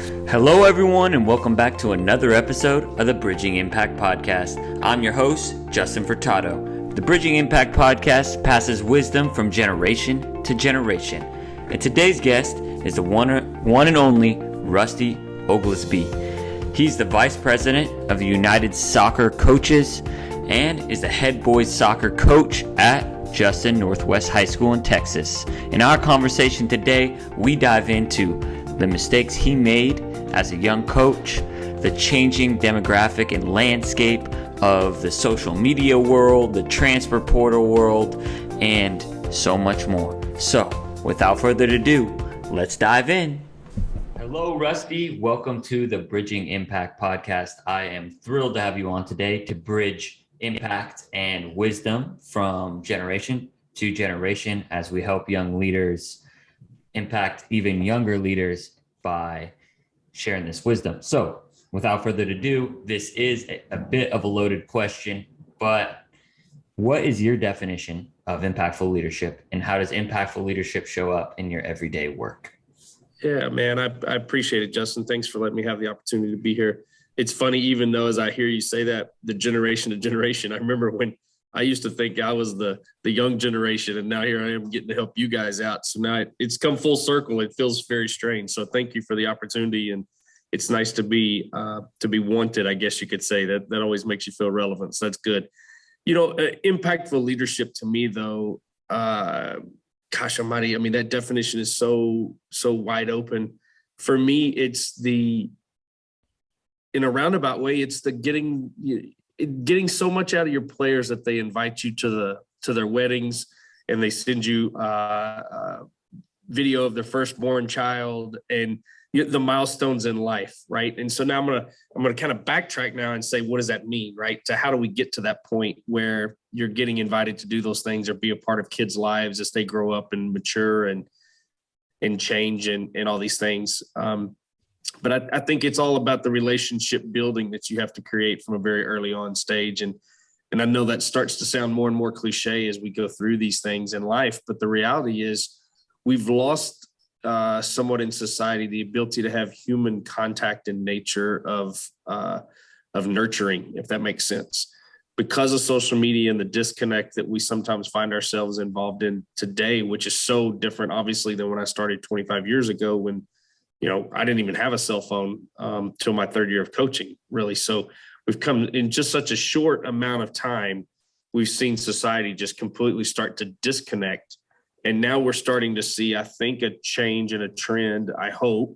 Hello, everyone, and welcome back to another episode of the Bridging Impact Podcast. I'm your host, Justin Furtado. The Bridging Impact Podcast passes wisdom from generation to generation. And today's guest is the one and only Rusty Oglesby. He's the Vice President of the United Soccer Coaches and is the head boys soccer coach at Justin Northwest High School in Texas. In our conversation today, we dive into the mistakes he made as a young coach, the changing demographic and landscape of the social media world, the transfer portal world, and so much more. So, without further ado, let's dive in. Hello, Rusty. Welcome to the Bridging Impact Podcast. I am thrilled to have you on today to bridge impact and wisdom from generation to generation as we help young leaders impact even younger leaders by sharing this wisdom. So without further ado, this is a bit of a loaded question, but what is your definition of impactful leadership, and how does impactful leadership show up in your everyday work? Yeah, man, I appreciate it, Justin. Thanks for letting me have the opportunity to be here. It's funny, even though as I hear you say that, the generation to generation, I remember when I used to think I was the young generation, and now here I am getting to help you guys out. So now it's come full circle. It feels very strange. So thank you for the opportunity, and it's nice to be wanted, I guess you could say. That always makes you feel relevant. So that's good. You know, impactful leadership to me, though, gosh almighty, I mean, that definition is so wide open. For me, it's in a roundabout way, it's the getting so much out of your players that they invite you to their weddings, and they send you video of their firstborn child and the milestones in life, right? And so now I'm gonna kind of backtrack now and say, what does that mean, right? So how do we get to that point where you're getting invited to do those things or be a part of kids' lives as they grow up and mature and change and all these things? But I think it's all about the relationship building that you have to create from a very early on stage. And I know that starts to sound more and more cliche as we go through these things in life. But the reality is we've lost somewhat in society the ability to have human contact in nature of nurturing, if that makes sense. Because of social media and the disconnect that we sometimes find ourselves involved in today, which is so different, obviously, than when I started 25 years ago when I didn't even have a cell phone till my third year of coaching, really. So we've come in just such a short amount of time. We've seen society just completely start to disconnect. And now we're starting to see, I think, a change and a trend, I hope,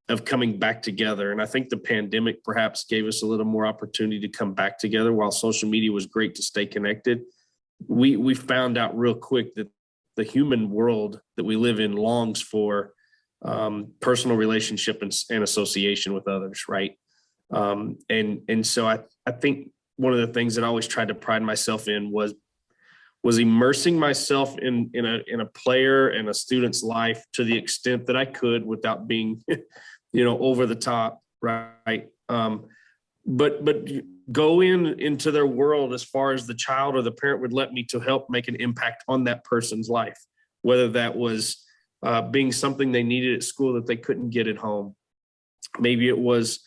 of coming back together. And I think the pandemic perhaps gave us a little more opportunity to come back together. While social media was great to stay connected, we found out real quick that the human world that we live in longs for personal relationship and association with others, right? And so I think one of the things that I always tried to pride myself in was immersing myself in a player and a student's life to the extent that I could without being, over the top, right? But go into their world as far as the child or the parent would let me to help make an impact on that person's life, whether that was being something they needed at school that they couldn't get at home. Maybe it was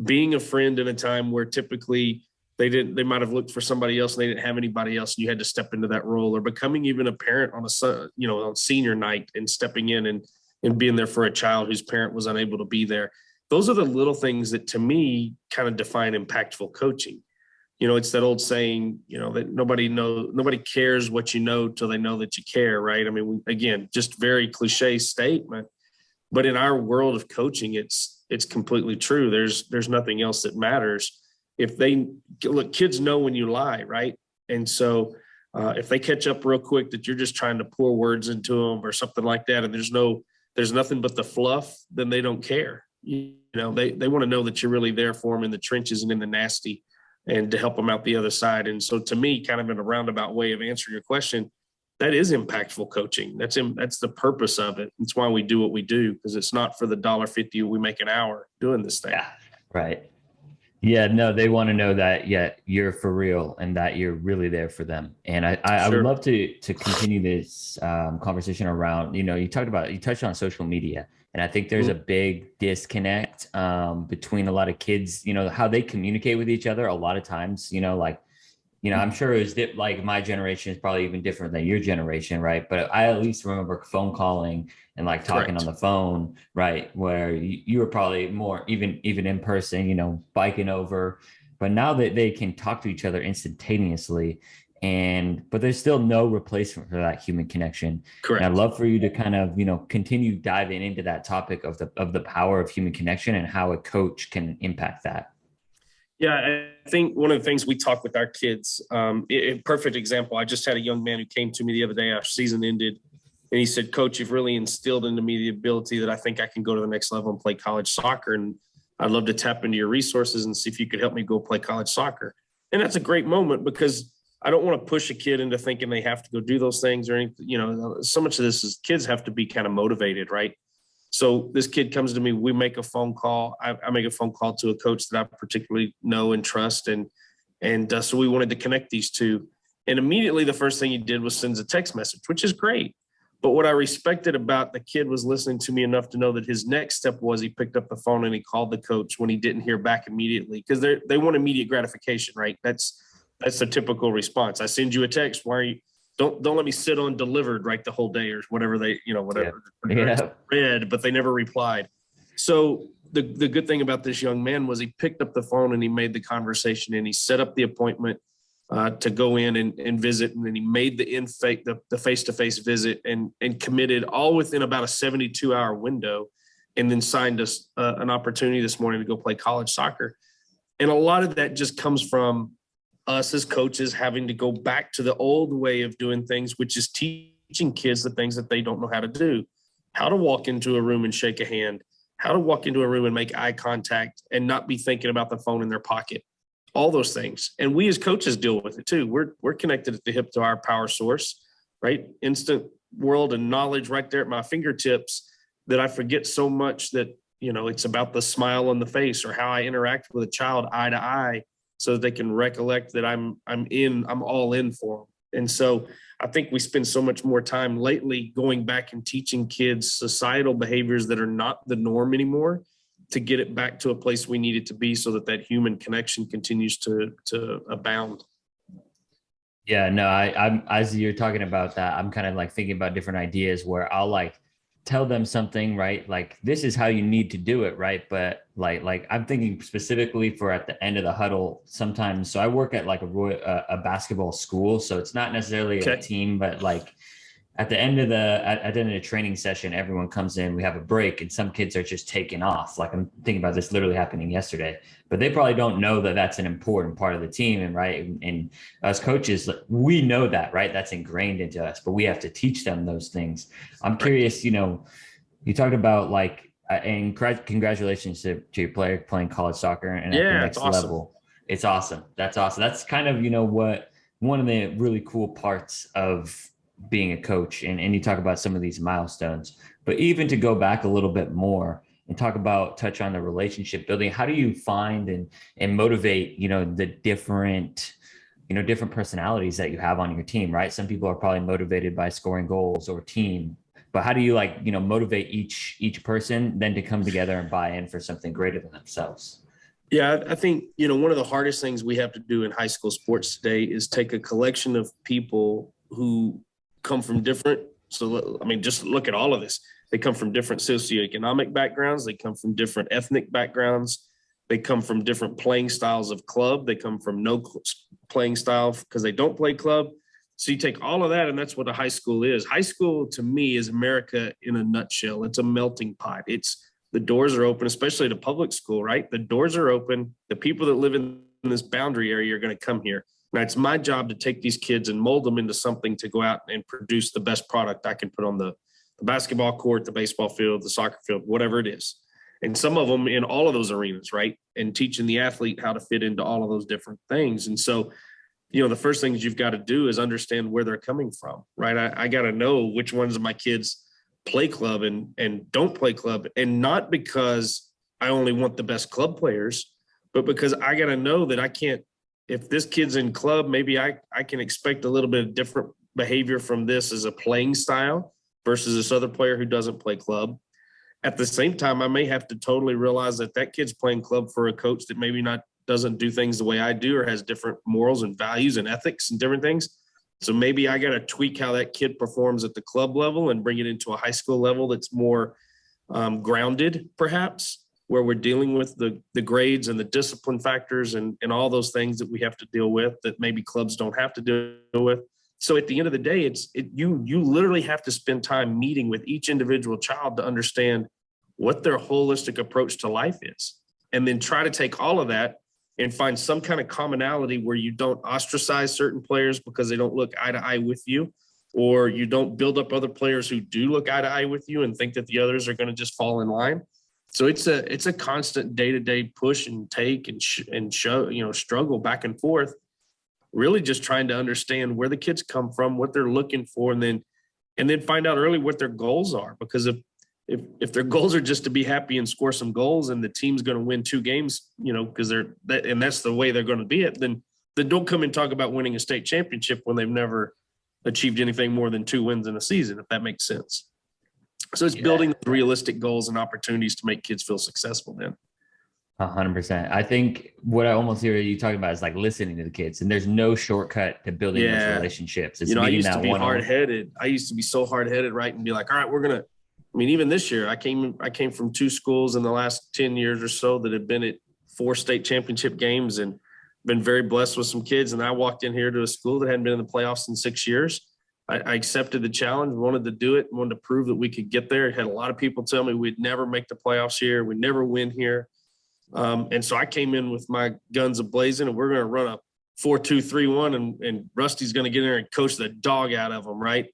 being a friend in a time where typically they might have looked for somebody else and they didn't have anybody else, and you had to step into that role, or becoming even a parent on senior night and stepping in and being there for a child whose parent was unable to be there. Those are the little things that to me kind of define impactful coaching. It's that old saying, that nobody cares what you know till they know that you care, right? I mean, again, just very cliche statement, but in our world of coaching, it's completely true. There's nothing else that matters. If they look, kids know when you lie, right? And so if they catch up real quick that you're just trying to pour words into them or something like that, and there's nothing but the fluff, then they don't care. They want to know that you're really there for them in the trenches and in the nasty, and to help them out the other side. And so to me, kind of in a roundabout way of answering your question, that is impactful coaching. That's the purpose of it. It's why we do what we do, because it's not for the $1.50 we make an hour doing this thing. Yeah, right. Yeah, no, they want to know that, you're for real and that you're really there for them. And I would love to continue this conversation around, you touched on social media And I think there's a big disconnect between a lot of kids, how they communicate with each other a lot of times, I'm sure it was like my generation is probably even different than your generation, right? But I at least remember phone calling and like talking Correct. on the phone, right? Where you were probably more even in person, biking over. But now that they can talk to each other instantaneously, but there's still no replacement for that human connection. And I'd Correct. love for you to kind of continue diving into that topic of the power of human connection and how a coach can impact that. Yeah, I think one of the things we talk with our kids, a perfect example, I just had a young man who came to me the other day, our season ended, and he said, Coach, you've really instilled into me the ability that I think I can go to the next level and play college soccer. And I'd love to tap into your resources and see if you could help me go play college soccer. And that's a great moment because I don't want to push a kid into thinking they have to go do those things or anything. So much of this is kids have to be kind of motivated, right? So this kid comes to me, we make a phone call. I make a phone call to a coach that I particularly know and trust. And so we wanted to connect these two. And immediately the first thing he did was sends a text message, which is great. But what I respected about the kid was listening to me enough to know that his next step was he picked up the phone and he called the coach when he didn't hear back immediately, because they want immediate gratification, right? That's the typical response. I send you a text. Why are you? Don't let me sit on delivered right the whole day or whatever whatever read, but they never replied. So the good thing about this young man was he picked up the phone and he made the conversation and he set up the appointment to go in and visit. And then he made the face-to-face visit and committed all within about a 72-hour window, and then signed us an opportunity this morning to go play college soccer. And a lot of that just comes from us as coaches having to go back to the old way of doing things, which is teaching kids the things that they don't know how to do, how to walk into a room and shake a hand, how to walk into a room and make eye contact and not be thinking about the phone in their pocket, all those things. And we as coaches deal with it too. We're connected at the hip to our power source, right? Instant world and knowledge right there at my fingertips, that I forget so much that, it's about the smile on the face or how I interact with a child eye to eye, so that they can recollect that I'm all in for them. And so I think we spend so much more time lately going back and teaching kids societal behaviors that are not the norm anymore, to get it back to a place we need it to be, so that human connection continues to abound. Yeah, no, I'm as you're talking about that, I'm kind of like thinking about different ideas where I'll like tell them something, right? Like, this is how you need to do it, right? But like I'm thinking specifically for at the end of the huddle sometimes. So I work at like a basketball school, so it's not necessarily a team, but like at the end of the training session, everyone comes in, we have a break, and some kids are just taking off. Like, I'm thinking about this literally happening yesterday, but they probably don't know that that's an important part of the team. And right. And as coaches, we know that, right? That's ingrained into us, but we have to teach them those things. I'm curious, you talked about like, and congratulations to your player playing college soccer and at the next level. It's awesome. That's awesome. That's kind of, what one of the really cool parts of being a coach, and you talk about some of these milestones, but even to go back a little bit more and touch on the relationship building, how do you find and motivate, the different personalities that you have on your team, right? Some people are probably motivated by scoring goals or team, but how do you motivate each person then to come together and buy in for something greater than themselves? Yeah, I think, one of the hardest things we have to do in high school sports today is take a collection of people who come from different. So, just look at all of this. They come from different socioeconomic backgrounds. They come from different ethnic backgrounds. They come from different playing styles of club. They come from no playing style because they don't play club. So you take all of that, and that's what a high school is. High school to me is America in a nutshell. It's a melting pot. The doors are open, especially to public school, right? The doors are open. The people that live in this boundary area are going to come here. Now, it's my job to take these kids and mold them into something to go out and produce the best product I can put on the basketball court, the baseball field, the soccer field, whatever it is. And some of them in all of those arenas, right? And teaching the athlete how to fit into all of those different things. And so, the first things you've got to do is understand where they're coming from, right? I got to know which ones of my kids play club and don't play club. And not because I only want the best club players, but because I got to know that I can't, if this kid's in club, maybe I can expect a little bit of different behavior from this as a playing style versus this other player who doesn't play club. at the same time, I may have to totally realize that kid's playing club for a coach that maybe doesn't do things the way I do, or has different morals and values and ethics and different things. So maybe I got to tweak how that kid performs at the club level and bring it into a high school level that's more grounded, perhaps, where we're dealing with the grades and the discipline factors and all those things that we have to deal with that maybe clubs don't have to deal with. So at the end of the day, you literally have to spend time meeting with each individual child to understand what their holistic approach to life is, and then try to take all of that and find some kind of commonality where you don't ostracize certain players because they don't look eye to eye with you, or you don't build up other players who do look eye to eye with you and think that the others are going to just fall in line. So it's a constant day-to-day push and take and show, struggle back and forth, really just trying to understand where the kids come from, what they're looking for, and then find out early what their goals are. Because if their goals are just to be happy and score some goals and the team's going to win 2 games, because that's the way they're going to be it, then don't come and talk about winning a state championship when they've never achieved anything more than 2 wins in a season, if that makes sense. So it's building realistic goals and opportunities to make kids feel successful then. 100%. I think what I almost hear you talking about is like listening to the kids, and there's no shortcut to building those relationships. It's I used to be hard-headed. I used to be so hard-headed, right? And be like, all right, even this year, I came from 2 schools in the last 10 years or so that have been at 4 state championship games and been very blessed with some kids. And I walked in here to a school that hadn't been in the playoffs in 6 years. I accepted the challenge, wanted to do it, wanted to prove that we could get there. Had a lot of people tell me we'd never make the playoffs here. We'd never win here. And so I came in with my guns a-blazing, and we're going to run a 4-2-3-1, and Rusty's going to get in there and coach the dog out of them, right?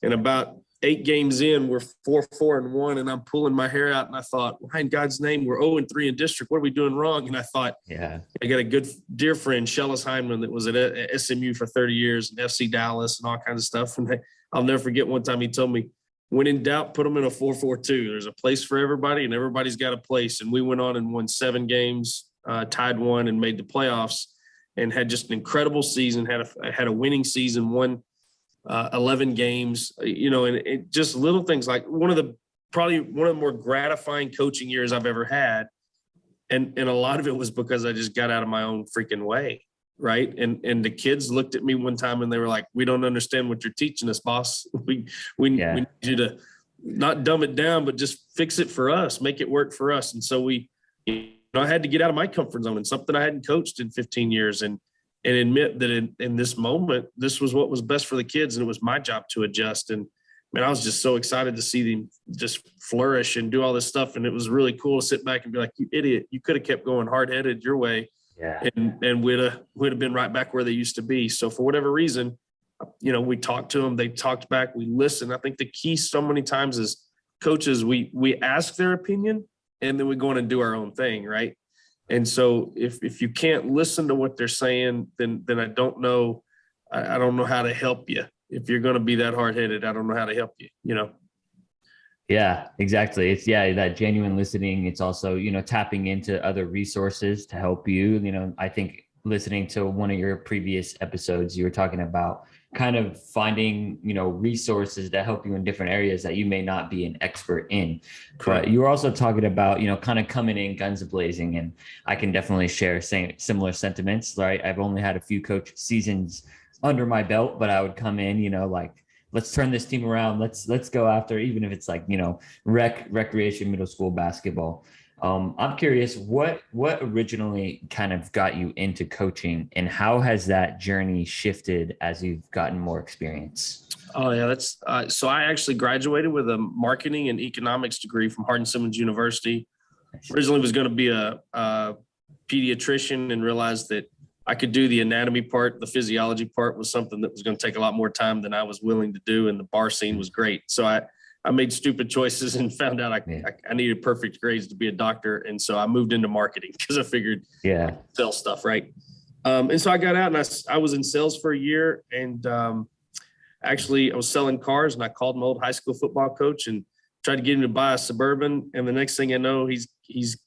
And about 8 games in, we're 4-4-1, and I'm pulling my hair out, and I thought, why in God's name, we're 0-3 in district. What are we doing wrong? And I thought, I got a good dear friend, Shellis Hyndman, that was at SMU for 30 years and FC Dallas and all kinds of stuff. And I'll never forget one time he told me, when in doubt, put them in a 4-4-2. There's a place for everybody, and everybody's got a place. And we went on and won 7 games, tied 1, and made the playoffs, and had just an incredible season. Had a winning season, won 11 games. And it just little things like probably one of the more gratifying coaching years I've ever had, and a lot of it was because I just got out of my own freaking way. Right. And the kids looked at me one time and they were like, we don't understand what you're teaching us, boss. We need you to not dumb it down, but just fix it for us, make it work for us. And so I had to get out of my comfort zone and something I hadn't coached in 15 years and admit that in this moment, this was what was best for the kids. And it was my job to adjust. And man, I was just so excited to see them just flourish and do all this stuff. And it was really cool to sit back and be like, you idiot, you could have kept going hard-headed your way. Yeah. And we'd have been right back where they used to be. So for whatever reason, we talked to them, they talked back, we listened. I think the key so many times is coaches, we ask their opinion and then we go in and do our own thing. Right. And so if you can't listen to what they're saying, then I don't know. I don't know how to help you. If you're going to be that hard-headed, I don't know how to help you, Yeah, exactly. It's that genuine listening. It's also, tapping into other resources to help you. I think listening to one of your previous episodes, you were talking about kind of finding, resources that help you in different areas that you may not be an expert in. Correct. But you were also talking about, kind of coming in guns a-blazing, and I can definitely share similar sentiments, right? I've only had a few coach seasons under my belt, but I would come in, like, let's turn this team around. Let's go after, even if it's like, recreation middle school basketball. I'm curious, what originally kind of got you into coaching, and how has that journey shifted as you've gotten more experience? Oh yeah, that's so I actually graduated with a marketing and economics degree from Hardin-Simmons University. Originally was going to be a pediatrician, and realized that I could do the anatomy part. The physiology part was something that was going to take a lot more time than I was willing to do. And the bar scene was great. So I made stupid choices and found out I needed perfect grades to be a doctor. And so I moved into marketing because I figured I could sell stuff. Right. And so I got out and I was in sales for a year, and actually I was selling cars, and I called my old high school football coach and tried to get him to buy a Suburban. And the next thing I know, he's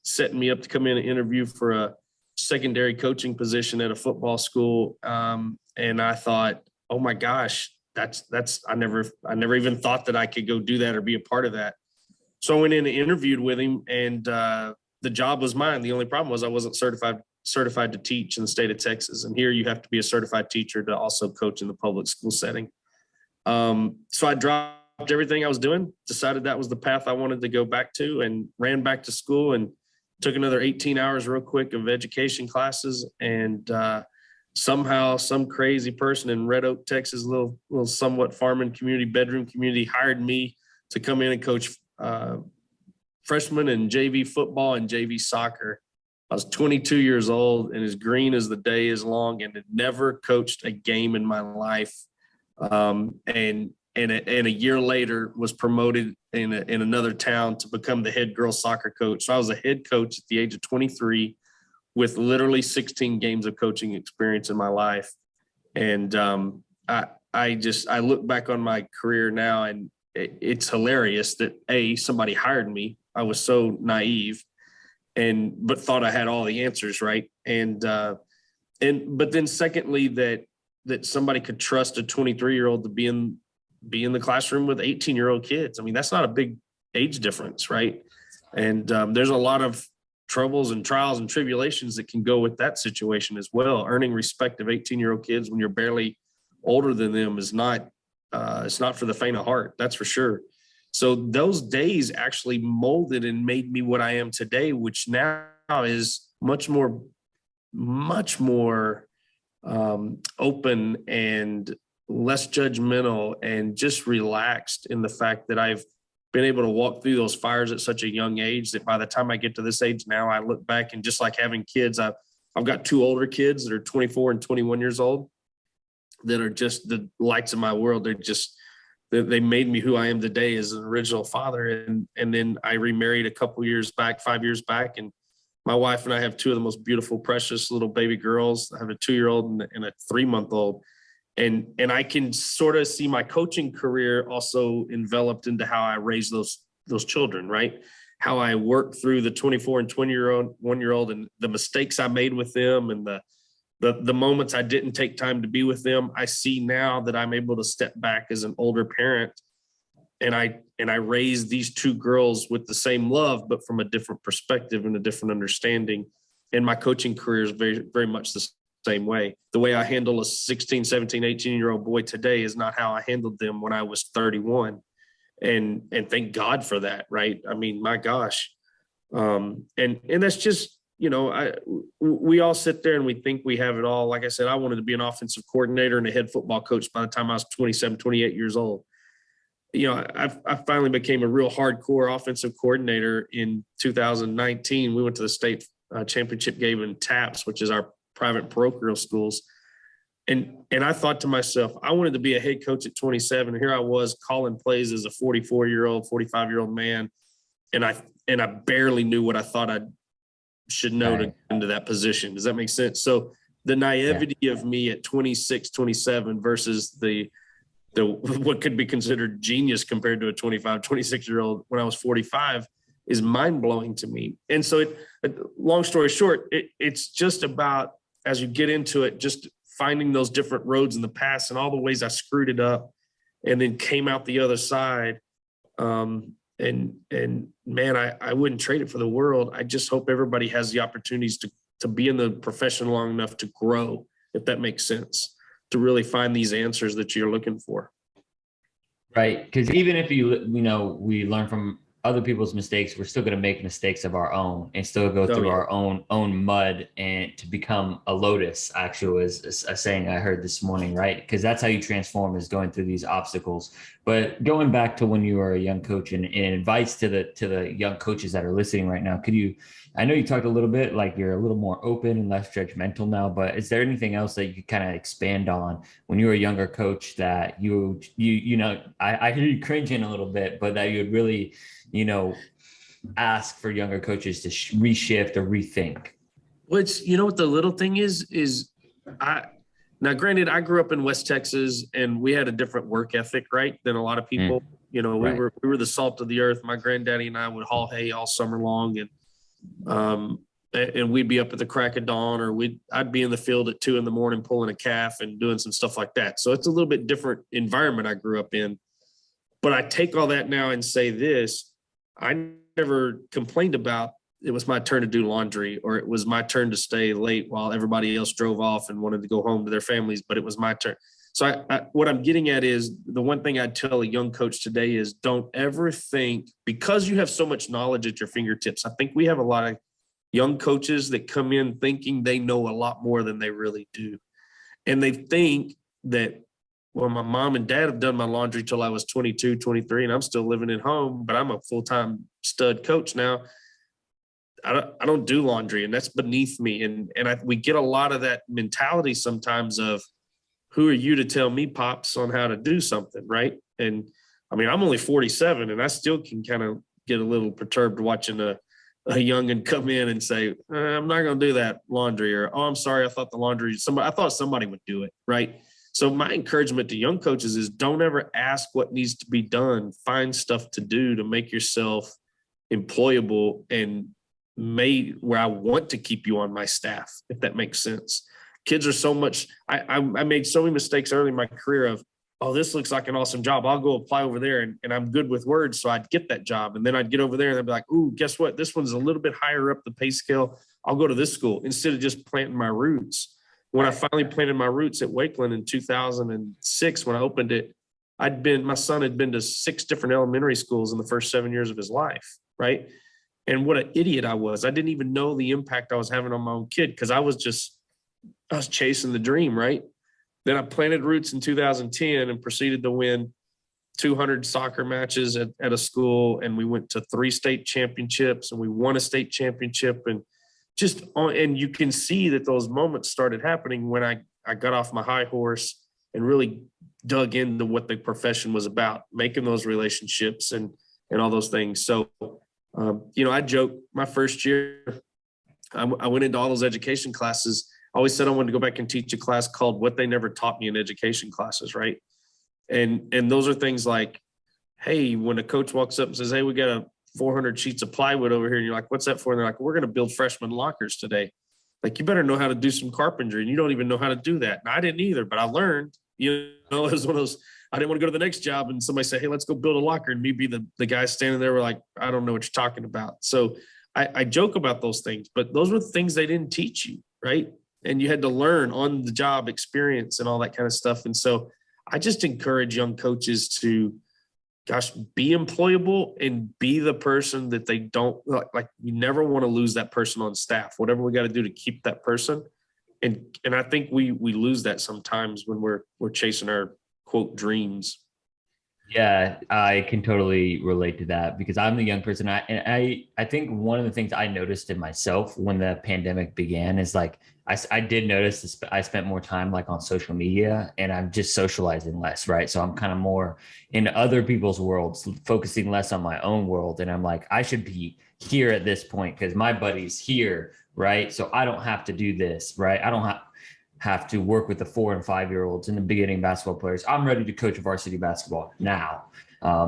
setting me up to come in and interview for a secondary coaching position at a football school. And I thought, oh my gosh, that's I never even thought that I could go do that or be a part of that. So I went in and interviewed with him, and the job was mine. The only problem was I wasn't certified to teach in the state of Texas. And here you have to be a certified teacher to also coach in the public school setting. So I dropped everything I was doing, decided that was the path I wanted to go back to, and ran back to school and took another 18 hours real quick of education classes. And somehow some crazy person in Red Oak, Texas, little somewhat farming community, bedroom community, hired me to come in and coach freshman and JV football and JV soccer. I was 22 years old and as green as the day is long, and had never coached a game in my life. And a year later was promoted in another town to become the head girls soccer coach. So I was a head coach at the age of 23 with literally 16 games of coaching experience in my life. And I look back on my career now, and it's hilarious that somebody hired me. I was so naive but thought I had all the answers, right? But then secondly, that somebody could trust a 23-year-old to be in the classroom with 18-year-old kids. I mean, that's not a big age difference, right? And there's a lot of troubles and trials and tribulations that can go with that situation as well. Earning respect of 18-year-old kids when you're barely older than them is not, it's not for the faint of heart, that's for sure. So those days actually molded and made me what I am today, which now is much more open and less judgmental and just relaxed in the fact that I've been able to walk through those fires at such a young age that by the time I get to this age now, I look back and just like having kids, I've got two older kids that are 24 and 21 years old that are just the lights of my world. They made me who I am today as an original father. And then I remarried a couple years back, 5 years back. And my wife and I have two of the most beautiful, precious little baby girls. I have a 2-year-old and a 3-month-old. And I can sort of see my coaching career also enveloped into how I raise those children, right? How I work through the 24 and 21-year-old and the mistakes I made with them and the moments I didn't take time to be with them. I see now that I'm able to step back as an older parent and I raise these two girls with the same love, but from a different perspective and a different understanding. And my coaching career is very, very much the same way. The way I handle a 16, 17, 18-year-old boy today is not how I handled them when I was 31. And thank God for that, right? I mean, my gosh. And that's just, we all sit there and we think we have it all. Like I said, I wanted to be an offensive coordinator and a head football coach by the time I was 27, 28 years old. I finally became a real hardcore offensive coordinator in 2019. We went to the state championship game in TAPS, which is our private parochial schools. And I thought to myself, I wanted to be a head coach at 27. And here I was calling plays as a 44-year-old, 45-year-old man. And I barely knew what I thought I should know to get into that position. Does that make sense? So the naivety of me at 26, 27 versus the what could be considered genius compared to a 25, 26-year-old when I was 45 is mind-blowing to me. And so long story short, it's just about, as you get into it, just finding those different roads in the past and all the ways I screwed it up and then came out the other side. And man, I wouldn't trade it for the world. I just hope everybody has the opportunities to be in the profession long enough to grow, if that makes sense, to really find these answers that you're looking for. Right. Because even if we learn from other people's mistakes, we're still going to make mistakes of our own and still go through our own mud and to become a lotus. Actually, is a saying I heard this morning, right? Because that's how you transform, is going through these obstacles. But going back to when you were a young coach and advice to the young coaches that are listening right now, I know you talked a little bit like you're a little more open and less judgmental now, but is there anything else that you could kind of expand on when you were a younger coach that I hear you cringing a little bit, but that you would really, ask for younger coaches to reshift or rethink? Which, what the little thing is now granted, I grew up in West Texas and we had a different work ethic, right, than a lot of people. We were the salt of the earth. My granddaddy and I would haul hay all summer long, and we'd be up at the crack of dawn, or I'd be in the field at 2 a.m. pulling a calf and doing some stuff like that. So it's a little bit different environment I grew up in. But I take all that now and say this: I never complained about it was my turn to do laundry, or it was my turn to stay late while everybody else drove off and wanted to go home to their families, but it was my turn. So what I'm getting at is, the one thing I'd tell a young coach today is, don't ever think, because you have so much knowledge at your fingertips. I think we have a lot of young coaches that come in thinking they know a lot more than they really do. And they think that, well, my mom and dad have done my laundry till I was 22, 23, and I'm still living at home, but I'm a full-time stud coach now. I don't do laundry, and that's beneath me. And we get a lot of that mentality sometimes of, who are you to tell me, Pops, on how to do something, right? And I mean, I'm only 47, and I still can kind of get a little perturbed watching a youngin come in and say, I'm not going to do that laundry, or, oh, I'm sorry, I thought somebody would do it, right? So my encouragement to young coaches is, don't ever ask what needs to be done. Find stuff to do to make yourself employable and made where I want to keep you on my staff, if that makes sense. Kids are so much, I made so many mistakes early in my career of, oh, this looks like an awesome job, I'll go apply over there, and I'm good with words, so I'd get that job. And then I'd get over there and they'd be like, ooh, guess what? This one's a little bit higher up the pay scale. I'll go to this school, instead of just planting my roots. When I finally planted my roots at Wakeland in 2006, when I opened it, my son had been to 6 different elementary schools in the first 7 years of his life, right? And what an idiot I was. I didn't even know the impact I was having on my own kid, because I was chasing the dream, right? Then I planted roots in 2010 and proceeded to win 200 soccer matches at a school. And we went to 3 state championships, and we won a state championship. And and you can see that those moments started happening when I got off my high horse and really dug into what the profession was about, making those relationships and all those things. So, I joke, my first year, I went into all those education classes. I always said I wanted to go back and teach a class called What They Never Taught Me in Education Classes, right? And those are things like, hey, when a coach walks up and says, hey, we got 400 sheets of plywood over here, and you're like, what's that for? And they're like, we're going to build freshman lockers today. Like, you better know how to do some carpentry, and you don't even know how to do that. And I didn't either, but I learned. It was one of those, I didn't want to go to the next job and somebody say, hey, let's go build a locker, and me be the guy standing there, we're like, I don't know what you're talking about. So I joke about those things, but those were the things they didn't teach you, right? And you had to learn on the job experience and all that kind of stuff. And so I just encourage young coaches to, be employable and be the person that they don't like. You never want to lose that person on staff, whatever we got to do to keep that person. And I think we lose that sometimes when we're chasing our quote dreams. Yeah, I can totally relate to that, because I'm the young person. I think one of the things I noticed in myself when the pandemic began is, like, I did notice I spent more time like on social media, and I'm just socializing less, right? So I'm kind of more in other people's worlds, focusing less on my own world. And I'm like, I should be here at this point because my buddy's here, right? So I don't have to do this, right? I don't have to work with the 4 and 5 year olds and the beginning basketball players. I'm ready to coach varsity basketball now.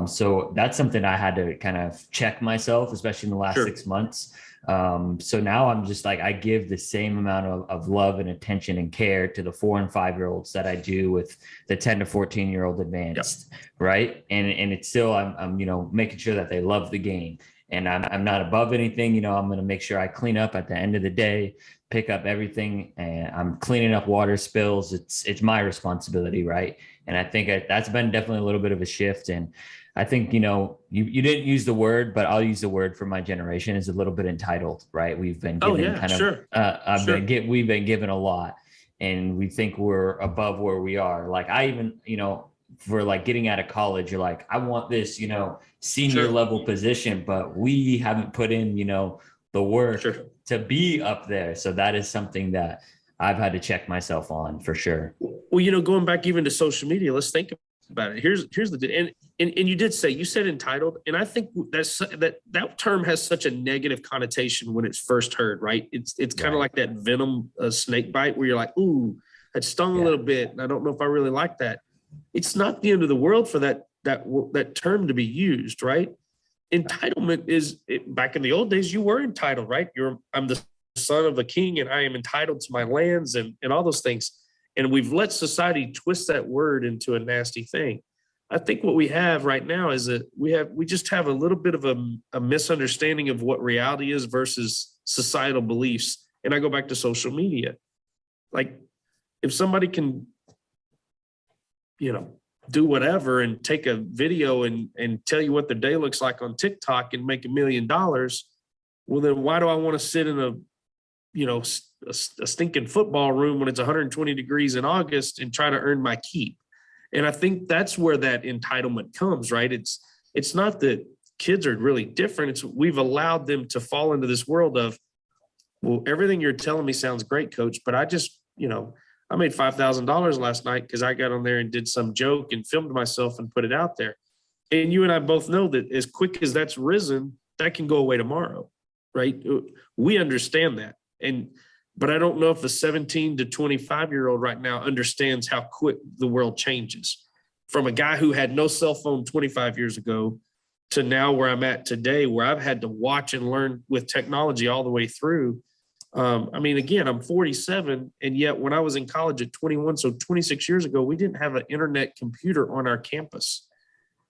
So that's something I had to kind of check myself, especially in the last 6 months. So now I'm just like, I give the same amount of love and attention and care to the 4 and 5 year olds that I do with the 10 to 14 year old advanced. Yep. Right. And it's still, I'm making sure that they love the game, and I'm not above anything. I'm going to make sure I clean up at the end of the day, pick up everything, and I'm cleaning up water spills. It's my responsibility. Right. And I think that's been definitely a little bit of a shift. And I think, you didn't use the word, but I'll use the word for my generation, is a little bit entitled, right? We've been given we've been given a lot, and we think we're above where we are. Like, I even, for like getting out of college, you're like, I want this, senior level position, but we haven't put in, the work to be up there. So that is something that I've had to check myself on for sure. Well, going back even to social media, let's think about it. Here's the, and you said entitled. And I think that term has such a negative connotation when it's first heard, right? It's kind of like that venom, snake bite, where you're like, ooh, that stung a little bit, and I don't know if I really like that. It's not the end of the world for that term to be used, right? Entitlement is, back in the old days, you were entitled, right? I'm the son of a king, and I am entitled to my lands, and all those things. And we've let society twist that word into a nasty thing. I think what we have right now is that we just have a little bit of a misunderstanding of what reality is versus societal beliefs. And I go back to social media. Like, if somebody can, do whatever and take a video and tell you what their day looks like on TikTok and make $1 million, well, then why do I want to sit in a stinking football room when it's 120 degrees in August and try to earn my keep? And I think that's where that entitlement comes, right? It's not that kids are really different. It's we've allowed them to fall into this world of, well, everything you're telling me sounds great, coach, but I just, I made $5,000 last night because I got on there and did some joke and filmed myself and put it out there. And you and I both know that as quick as that's risen, that can go away tomorrow, right? We understand that. But I don't know if a 17 to 25-year-old right now understands how quick the world changes. From a guy who had no cell phone 25 years ago to now where I'm at today, where I've had to watch and learn with technology all the way through. Again, I'm 47, and yet when I was in college at 21, so 26 years ago, we didn't have an internet computer on our campus.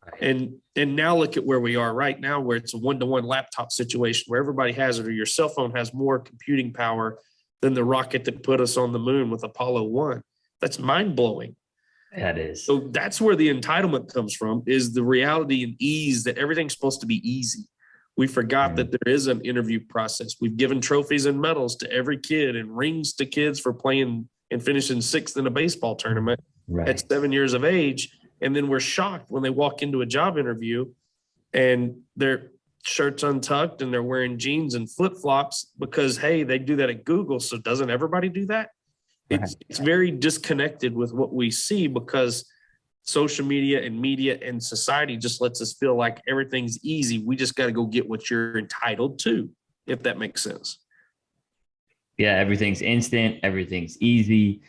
Right. And now look at where we are right now, where it's a one-to-one laptop situation where everybody has it, or your cell phone has more computing power than the rocket that put us on the moon with Apollo 1. That's mind-blowing. That is. So that's where the entitlement comes from, is the reality and ease that everything's supposed to be easy. We forgot that there is an interview process. We've given trophies and medals to every kid and rings to kids for playing and finishing 6th in a baseball tournament at 7 years of age. And then we're shocked when they walk into a job interview and their shirt's untucked and they're wearing jeans and flip-flops because, hey, they do that at Google. So doesn't everybody do that? Right. It's very disconnected with what we see because social media and society just lets us feel like everything's easy. We just got to go get what you're entitled to, if that makes sense. Yeah, everything's instant, everything's easy.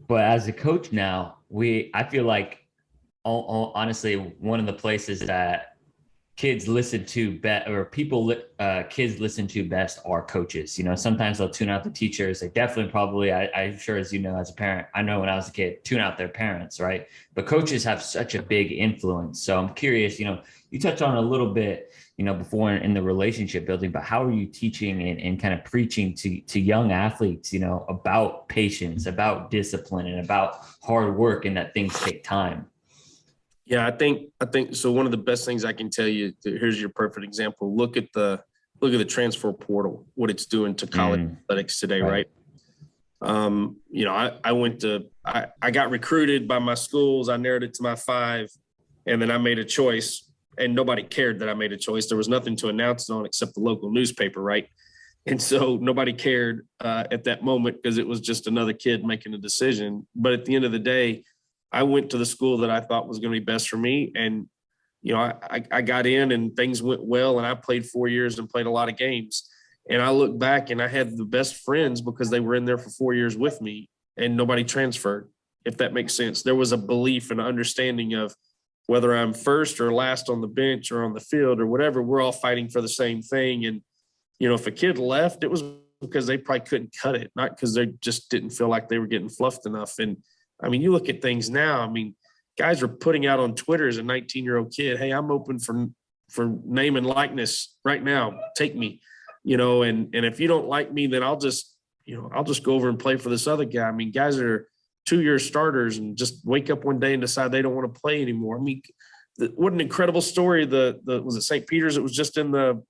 But as a coach now, I feel like, honestly, one of the places that kids listen to best, or kids listen to best, are coaches. Sometimes they'll tune out the teachers. They definitely probably, I'm sure, as as a parent, I know when I was a kid, tune out their parents, right? But coaches have such a big influence. So I'm curious, you touched on a little bit, before in the relationship building, but how are you teaching and kind of preaching to young athletes, about patience, about discipline, and about hard work, and that things take time? Yeah, I think so. One of the best things I can tell you, here's your perfect example. Look at the transfer portal, what it's doing to college athletics today, right? I got recruited by my schools. I narrowed it to my 5, and then I made a choice, and nobody cared that I made a choice. There was nothing to announce it on except the local newspaper, right? And so nobody cared at that moment because it was just another kid making a decision. But at the end of the day, I went to the school that I thought was going to be best for me. And, I got in and things went well, and I played 4 years and played a lot of games. And I look back and I had the best friends because they were in there for 4 years with me, and nobody transferred, if that makes sense. There was a belief and understanding of whether I'm first or last on the bench or on the field or whatever, we're all fighting for the same thing. And, if a kid left, it was because they probably couldn't cut it, not because they just didn't feel like they were getting fluffed enough. And, you look at things now, guys are putting out on Twitter as a 19-year-old kid, hey, I'm open for name and likeness right now. Take me, and if you don't like me, then I'll just go over and play for this other guy. Guys are 2-year starters and just wake up one day and decide they don't want to play anymore. What an incredible story. Was it St. Peter's? It was just in the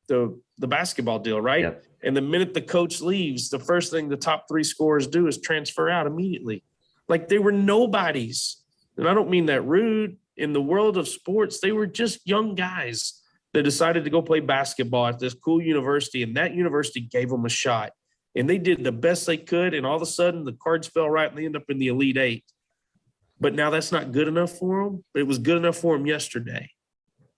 basketball deal, right? Yep. And the minute the coach leaves, the first thing the top 3 scorers do is transfer out immediately. Like they were nobodies. And I don't mean that rude. In the world of sports, they were just young guys that decided to go play basketball at this cool university, and that university gave them a shot. And they did the best they could, and all of a sudden the cards fell right and they end up in the Elite 8. But now that's not good enough for them. But it was good enough for them yesterday.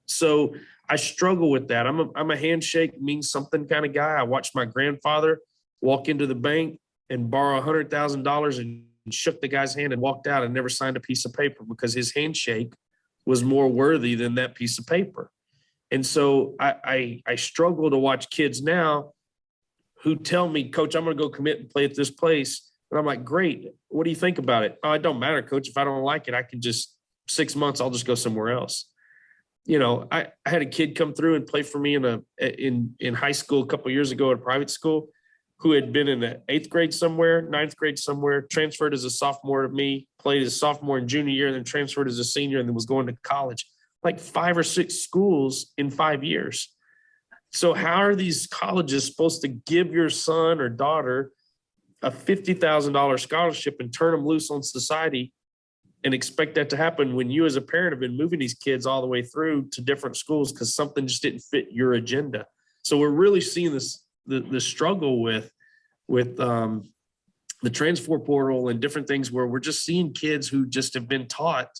So I struggle with that. I'm a handshake means something kind of guy. I watched my grandfather walk into the bank and borrow $100,000 and shook the guy's hand and walked out and never signed a piece of paper because his handshake was more worthy than that piece of paper. And so I struggle to watch kids now who tell me, Coach, I'm going to go commit and play at this place. And I'm like, great. What do you think about it? Oh, it don't matter, Coach. If I don't like it, I can just 6 months, I'll just go somewhere else. I had a kid come through and play for me in high school a couple of years ago at a private school, who had been in the 8th grade somewhere, 9th grade somewhere, transferred as a sophomore to me, played as a sophomore and junior year, then transferred as a senior, and then was going to college, like 5 or 6 schools in 5 years. So how are these colleges supposed to give your son or daughter a $50,000 scholarship and turn them loose on society and expect that to happen when you as a parent have been moving these kids all the way through to different schools because something just didn't fit your agenda? So we're really seeing the struggle with the transfer portal and different things where we're just seeing kids who just have been taught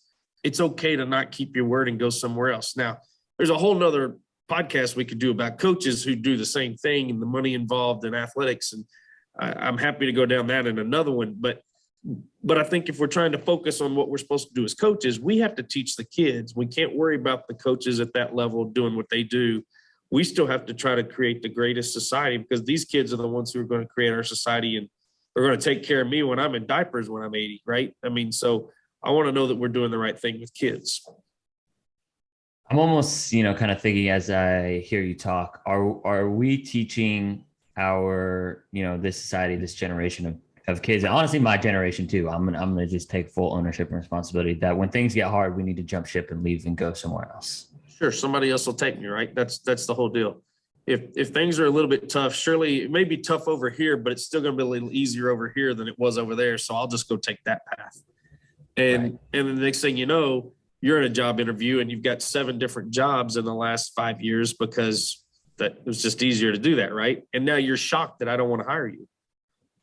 it's okay to not keep your word and go somewhere else. Now, there's a whole nother podcast we could do about coaches who do the same thing and the money involved in athletics. And I'm happy to go down that in another one. But I think if we're trying to focus on what we're supposed to do as coaches, we have to teach the kids. We can't worry about the coaches at that level doing what they do. We still have to try to create the greatest society, because these kids are the ones who are going to create our society, and they're going to take care of me when I'm in diapers when I'm 80, right? I mean, so I want to know that we're doing the right thing with kids. I'm almost, kind of thinking as I hear you talk, are we teaching our, this society, this generation of kids, and honestly, my generation too, I'm going to just take full ownership and responsibility that when things get hard, we need to jump ship and leave and go somewhere else. Sure, somebody else will take me, right? That's the whole deal. If things are a little bit tough, surely it may be tough over here, but it's still going to be a little easier over here than it was over there. So I'll just go take that path. And the next thing you know, you're in a job interview and you've got 7 different jobs in the last 5 years because that it was just easier to do that, right? And now you're shocked that I don't want to hire you,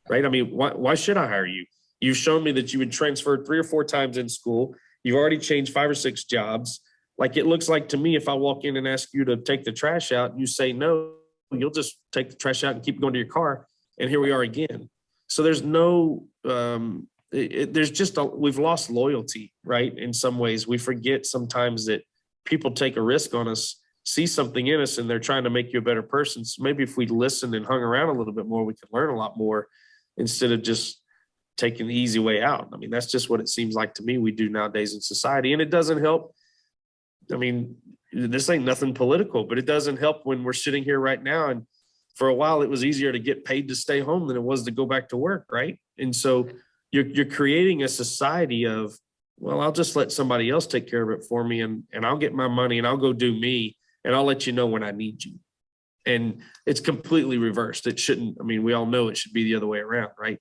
right? I mean, why should I hire you? You've shown me that you would transfer 3 or 4 times in school. You've already changed 5 or 6 jobs. Like, it looks like to me, if I walk in and ask you to take the trash out and you say no, you'll just take the trash out and keep going to your car. And here we are again. So there's no, we've lost loyalty, right? In some ways, we forget sometimes that people take a risk on us, see something in us, and they're trying to make you a better person. So maybe if we listened and hung around a little bit more, we could learn a lot more instead of just taking the easy way out. I mean, that's just what it seems like to me we do nowadays in society. And it doesn't help. I mean, this ain't nothing political, but it doesn't help when we're sitting here right now. And for a while, it was easier to get paid to stay home than it was to go back to work, right? And so you're creating a society of, well, I'll just let somebody else take care of it for me, and I'll get my money and I'll go do me, and I'll let you know when I need you. And it's completely reversed. It shouldn't. I mean, we all know it should be the other way around, right?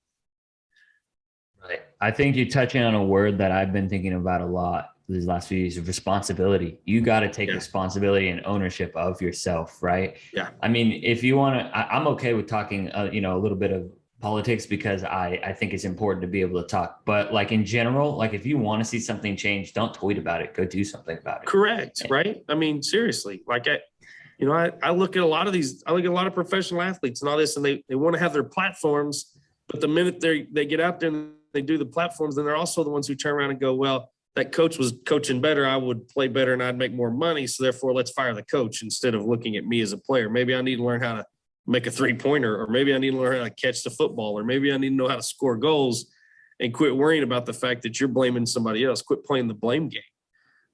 Right. I think you're touching on a word that I've been thinking about a lot these last few years: of responsibility. You got to take responsibility and ownership of yourself, right? Yeah. I mean, if you want to, I'm okay with talking, a little bit of politics, because I think it's important to be able to talk. But like in general, like if you want to see something change, don't tweet about it. Go do something about it. Correct. Right. I mean, seriously, like I look at a lot of professional athletes and all this, and they want to have their platforms, but the minute they get out there and they do the platforms, then they're also the ones who turn around and go, well, that coach was coaching better, I would play better and I'd make more money. So therefore, let's fire the coach, instead of looking at me as a player. Maybe I need to learn how to make a 3-pointer, or maybe I need to learn how to catch the football, or maybe I need to know how to score goals, and quit worrying about the fact that you're blaming somebody else. Quit playing the blame game,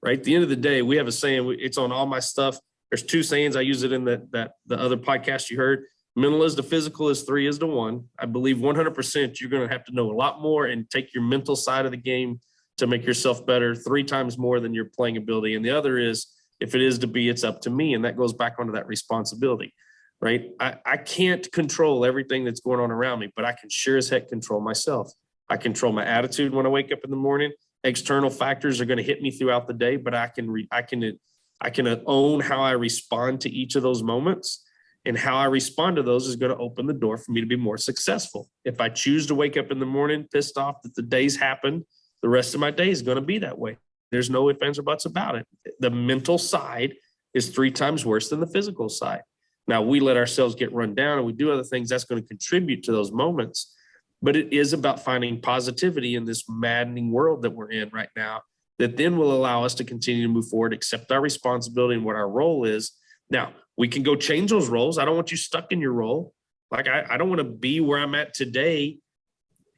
right? At the end of the day, we have a saying, it's on all my stuff. There's 2 sayings. I use it in the other podcast you heard. Mental is to physical is 3 is to 1. I believe 100% you're going to have to know a lot more and take your mental side of the game to make yourself better 3 times more than your playing ability. And the other is, if it is to be, it's up to me. And that goes back onto that responsibility, right? I can't control everything that's going on around me, but I can sure as heck control myself. I control my attitude when I wake up in the morning. External factors are going to hit me throughout the day, but I can own how I respond to each of those moments, and how I respond to those is going to open the door for me to be more successful. If I choose to wake up in the morning pissed off that the day's happened, the rest of my day is going to be that way. There's no ifs, ands, or buts about it. The mental side is 3 times worse than the physical side. Now, we let ourselves get run down and we do other things that's going to contribute to those moments. But it is about finding positivity in this maddening world that we're in right now, that then will allow us to continue to move forward, accept our responsibility and what our role is. Now, we can go change those roles. I don't want you stuck in your role. Like, I don't want to be where I'm at today.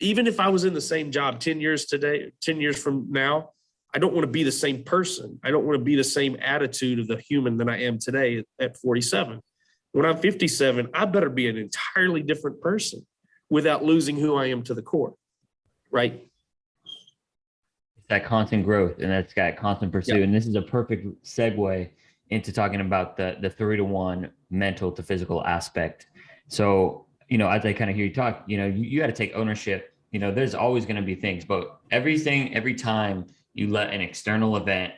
Even if I was in the same job 10 years from now, I don't want to be the same person. I don't want to be the same attitude of the human that I am today at 47. When I'm 57, I better be an entirely different person without losing who I am to the core, right? It's that constant growth, and that's got constant pursuit. Yeah. And this is a perfect segue into talking about the 3-to-1 mental to physical aspect. So, as I kind of hear you talk, you got to take ownership. There's always going to be things, but every time you let an external event,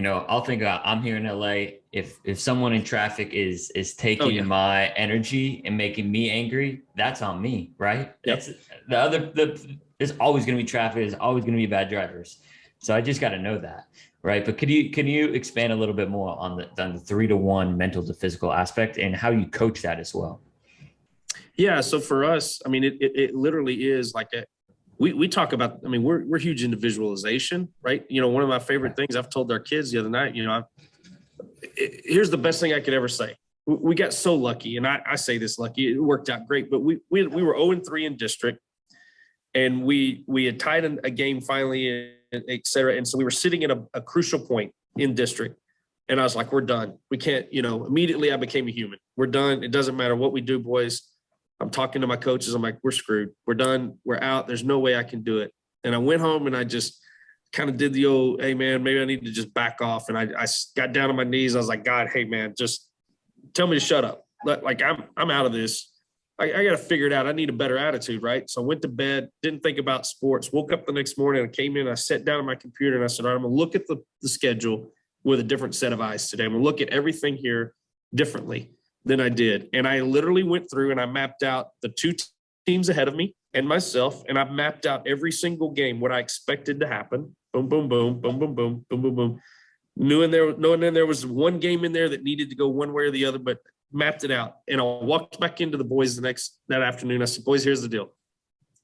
I'll think I'm here in LA. If someone in traffic is taking my energy and making me angry, that's on me, right? Yep. That's there's always going to be traffic. There's always going to be bad drivers. So I just got to know that, right? But can you expand a little bit more on the 3-to-1 mental to physical aspect and how you coach that as well? Yeah. So for us, I mean, it literally is like we talk about, I mean, we're huge into visualization, right? One of my favorite things I've told our kids the other night, here's the best thing I could ever say. We got so lucky, and I say this lucky, it worked out great, but we were 0-3 in district, and we had tied a game finally, et cetera. And so we were sitting at a crucial point in district, and I was like, we're done. We can't, immediately I became a human. We're done. It doesn't matter what we do, boys. I'm talking to my coaches. I'm like, we're screwed. We're done. We're out. There's no way I can do it. And I went home and I just kind of did the old, hey, man, maybe I need to just back off. And I got down on my knees. I was like, God, hey, man, just tell me to shut up. Like I'm out of this. I got to figure it out. I need a better attitude, right? So I went to bed, didn't think about sports, woke up the next morning, I came in, I sat down on my computer and I said, all right, I'm going to look at the schedule with a different set of eyes today. I'm going to look at everything here differently than I did. And I literally went through and I mapped out the two teams ahead of me and myself. And I mapped out every single game, what I expected to happen. Boom, boom, boom, boom, boom, boom, boom, boom, boom. Knowing there was one game in there that needed to go one way or the other, but mapped it out. And I walked back into the boys that afternoon. I said, boys, here's the deal.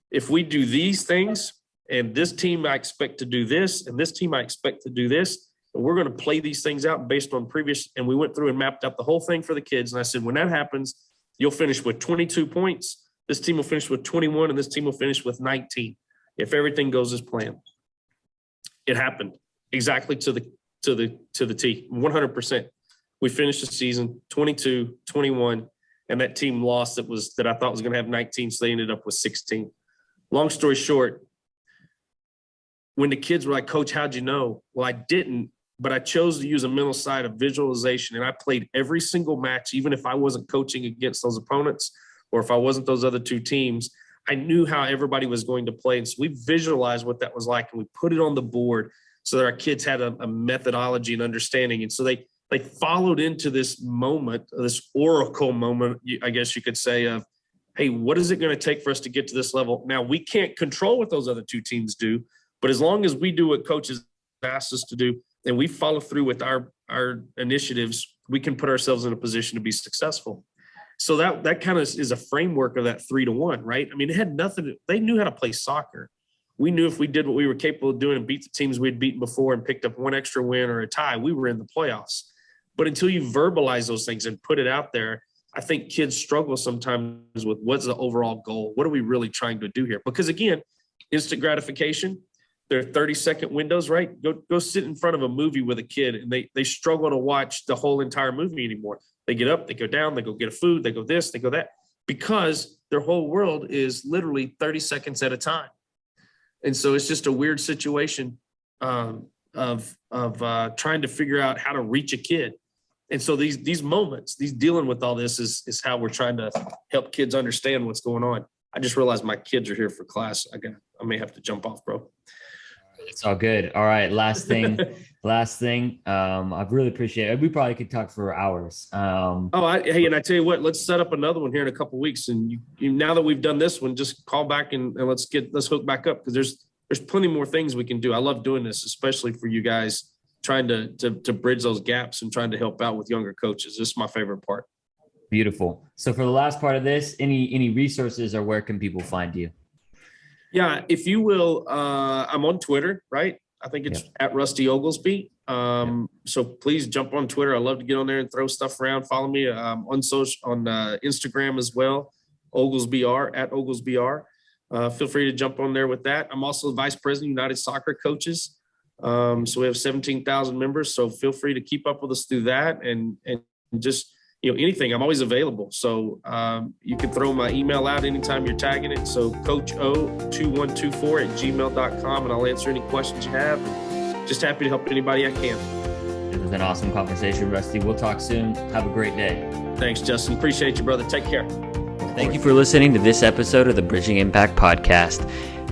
If we do these things and this team, I expect to do this, and this team, I expect to do this, and we're going to play these things out based on previous. And we went through and mapped out the whole thing for the kids. And I said, when that happens, you'll finish with 22 points. This team will finish with 21, and this team will finish with 19 if everything goes as planned. It happened exactly to the T, 100%. We finished the season 22, 21, and that team lost that I thought was going to have 19, so they ended up with 16. Long story short, when the kids were like, Coach, how'd you know? Well, I didn't, but I chose to use a mental side of visualization, and I played every single match, even if I wasn't coaching against those opponents or if I wasn't those other two teams. I knew how everybody was going to play, and so we visualized what that was like, and we put it on the board so that our kids had a methodology and understanding. And so they followed into this moment, this oracle moment, I guess you could say, of, hey, what is it going to take for us to get to this level? Now, we can't control what those other two teams do, but as long as we do what coaches asked us to do and we follow through with our initiatives, we can put ourselves in a position to be successful. So that kind of is a framework of that 3-to-1, right? I mean, it had nothing. They knew how to play soccer. We knew if we did what we were capable of doing and beat the teams we'd beaten before and picked up one extra win or a tie, we were in the playoffs. But until you verbalize those things and put it out there, I think kids struggle sometimes with what's the overall goal? What are we really trying to do here? Because again, instant gratification, they're 30-second windows, right? Go sit in front of a movie with a kid and they struggle to watch the whole entire movie anymore. They get up, they go down, they go get a food, they go this, they go that, because their whole world is literally 30 seconds at a time. And so it's just a weird situation of trying to figure out how to reach a kid. And so these moments, dealing with all this is how we're trying to help kids understand what's going on. I just realized my kids are here for class. I may have to jump off, bro. It's all good. All right. Last thing. I really appreciate it. We probably could talk for hours. And I tell you what, let's set up another one here in a couple of weeks. And you now that we've done this one, just call back and let's hook back up, because there's plenty more things we can do. I love doing this, especially for you guys trying to bridge those gaps and trying to help out with younger coaches. This is my favorite part. Beautiful. So for the last part of this, any resources or where can people find you? Yeah, if you will, I'm on Twitter, right? I think it's at Rusty Oglesby. So please jump on Twitter. I love to get on there and throw stuff around. Follow me on Instagram as well, OglesbyR, at OglesbyR. Feel free to jump on there with that. I'm also the vice president of United Soccer Coaches. So we have 17,000 members. So feel free to keep up with us through that and just, anything. I'm always available. So you can throw my email out anytime you're tagging it. So coacho2124@gmail.com, and I'll answer any questions you have. Just happy to help anybody I can. It was an awesome conversation, Rusty. We'll talk soon. Have a great day. Thanks, Justin. Appreciate you, brother. Take care. Thank you for listening to this episode of the Bridging Impact Podcast.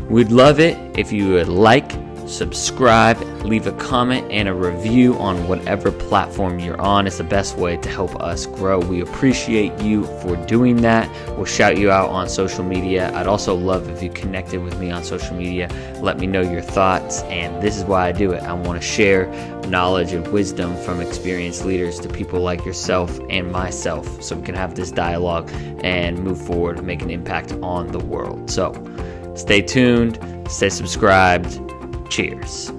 We'd love it if you would like, subscribe, leave a comment and a review on whatever platform you're on. It's the best way to help us grow. We appreciate you for doing that. We'll shout you out on social media. I'd also love if you connected with me on social media. Let me know your thoughts, and this is why I do it. I want to share knowledge and wisdom from experienced leaders to people like yourself and myself, so we can have this dialogue and move forward and make an impact on the world. So stay tuned, stay subscribed. Cheers.